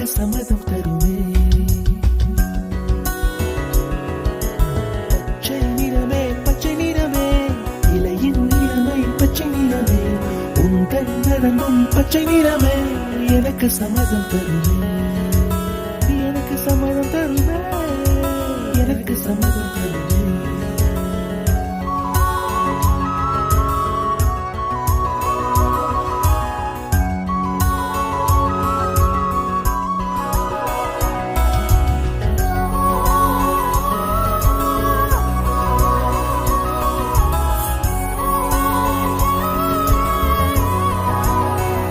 எனக்கு சம்மதம் தருமே. பச்சை நிறமே பச்சை நிறமே, இலையின் நிறமை பச்சை நிறமே, உங்கள் நரம்பும் பச்சை நிறமே, எனக்கு சம்மதம் தருமே, எனக்கு சம்மதம் தருமே, எனக்கு சம்மதம்